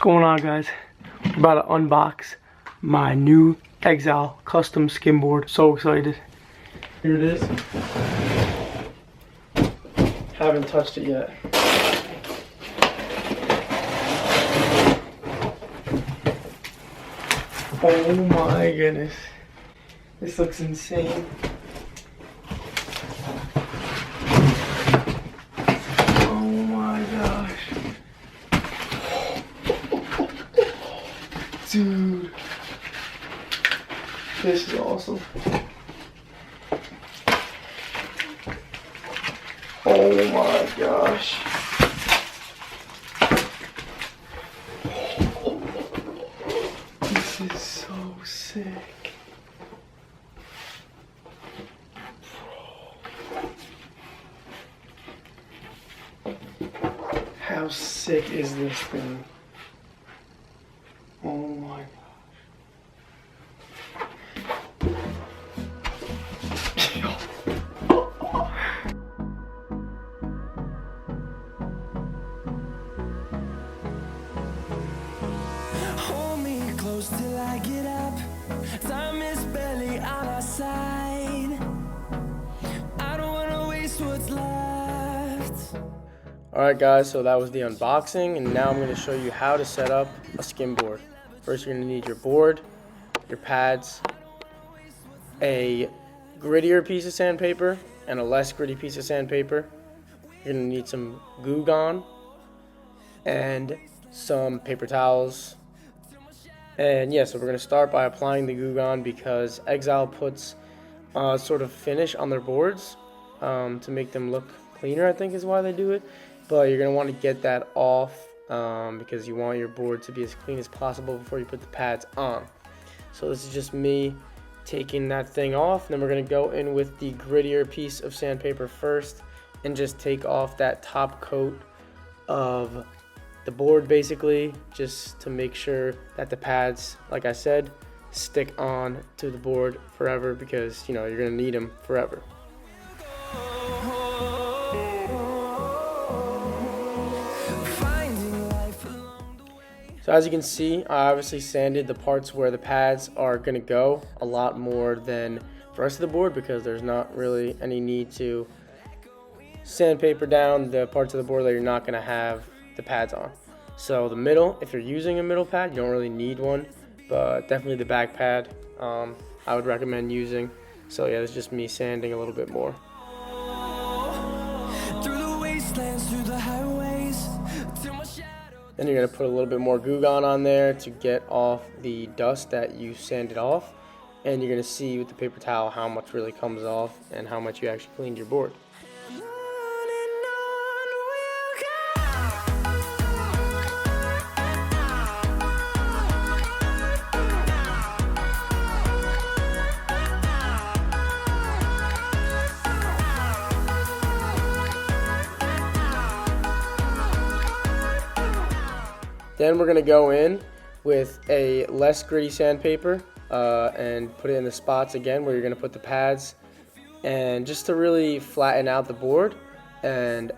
going on, guys? We're about to unbox my new Exile custom skimboard. So excited. Here it is. Haven't touched it yet. Oh my goodness. This looks insane. Oh my gosh. Dude. This is awesome. Oh my gosh. This is so sick. How sick is this thing? Oh my gosh. Hold me close till I get up. Time is barely on our side. I don't wanna waste what's left. Alright guys, so that was the unboxing, and now I'm going to show you how to set up a skimboard. First, you're going to need your board, your pads, a grittier piece of sandpaper, and a less gritty piece of sandpaper. You're going to need some Goo Gone, and some paper towels. And yeah, so we're going to start by applying the Goo Gone because Exile puts sort of finish on their boards to make them look cleaner, I think is why they do it. But you're going to want to get that off because you want your board to be as clean as possible before you put the pads on. So this is just me taking that thing off. Then we're going to go in with the grittier piece of sandpaper first and just take off that top coat of the board basically, just to make sure that the pads, like I said, stick on to the board forever because, you know, you're going to need them forever. So as you can see, I obviously sanded the parts where the pads are going to go a lot more than the rest of the board because there's not really any need to sandpaper down the parts of the board that you're not going to have the pads on. So the middle, if you're using a middle pad, you don't really need one, but definitely the back pad I would recommend using. So yeah, it's just me sanding a little bit more. Then you're going to put a little bit more Goo Gone on there to get off the dust that you sanded off. And you're going to see with the paper towel how much really comes off and how much you actually cleaned your board. Then we're going to go in with a less gritty sandpaper and put it in the spots again where you're going to put the pads, and just to really flatten out the board and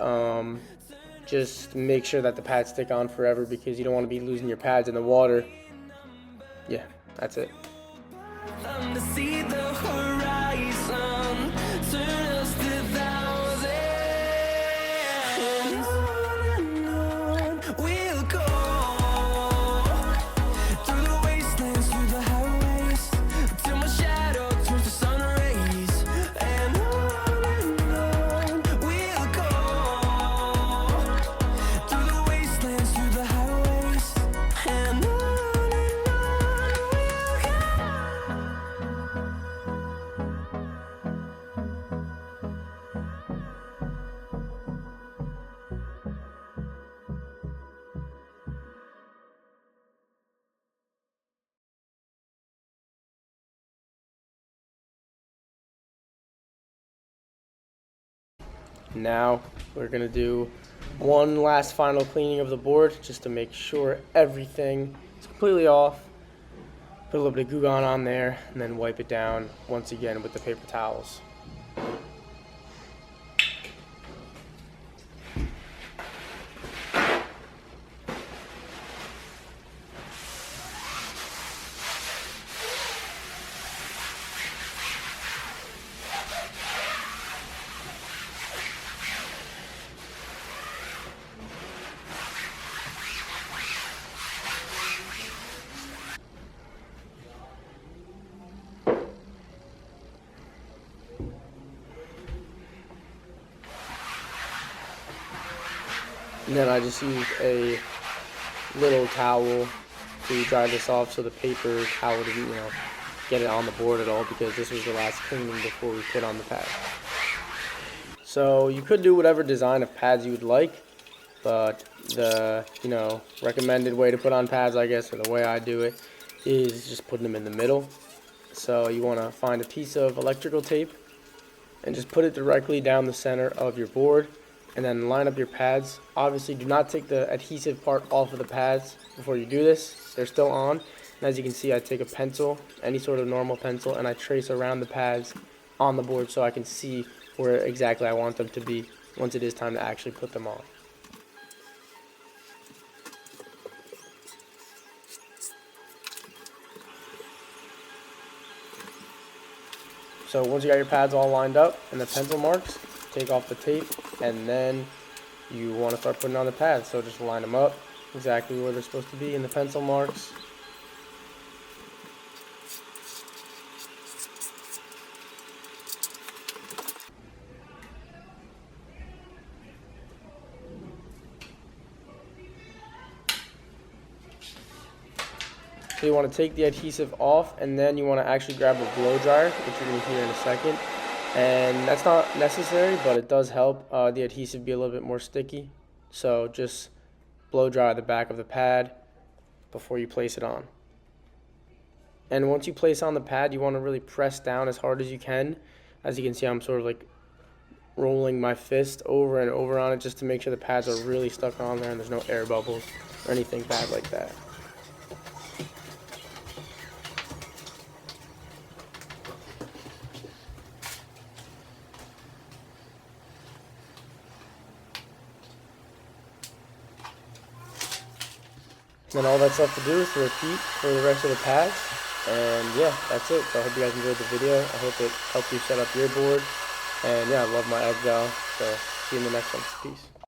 just make sure that the pads stick on forever because you don't want to be losing your pads in the water. Yeah, that's it. Now we're going to do one last final cleaning of the board just to make sure everything is completely off. Put a little bit of Goo Gone on there and then wipe it down once again with the paper towels. And then I just used a little towel to dry this off so the paper towel didn't, get it on the board at all, because this was the last cleaning before we put on the pad. So you could do whatever design of pads you would like, but the recommended way to put on pads, I guess, or the way I do it, is just putting them in the middle. So you want to find a piece of electrical tape and just put it directly down the center of your board, and then line up your pads. Obviously, do not take the adhesive part off of the pads before you do this. They're still on. And as you can see, I take a pencil, any sort of normal pencil, and I trace around the pads on the board so I can see where exactly I want them to be once it is time to actually put them on. So once you got your pads all lined up and the pencil marks, take off the tape, and then you want to start putting on the pads. So just line them up exactly where they're supposed to be in the pencil marks. So you want to take the adhesive off, and then you want to actually grab a blow dryer, which you're going to hear in a second. And that's not necessary, but it does help the adhesive be a little bit more sticky. So just blow dry the back of the pad before you place it on. And once you place on the pad, you want to really press down as hard as you can. As you can see, I'm sort of like rolling my fist over and over on it just to make sure the pads are really stuck on there and there's no air bubbles or anything bad like that. Then all that's left to do is to repeat for the rest of the pads. And yeah, that's it. So I hope you guys enjoyed the video. I hope it helped you set up your board. And yeah, I love my Exile. So see you in the next one. Peace.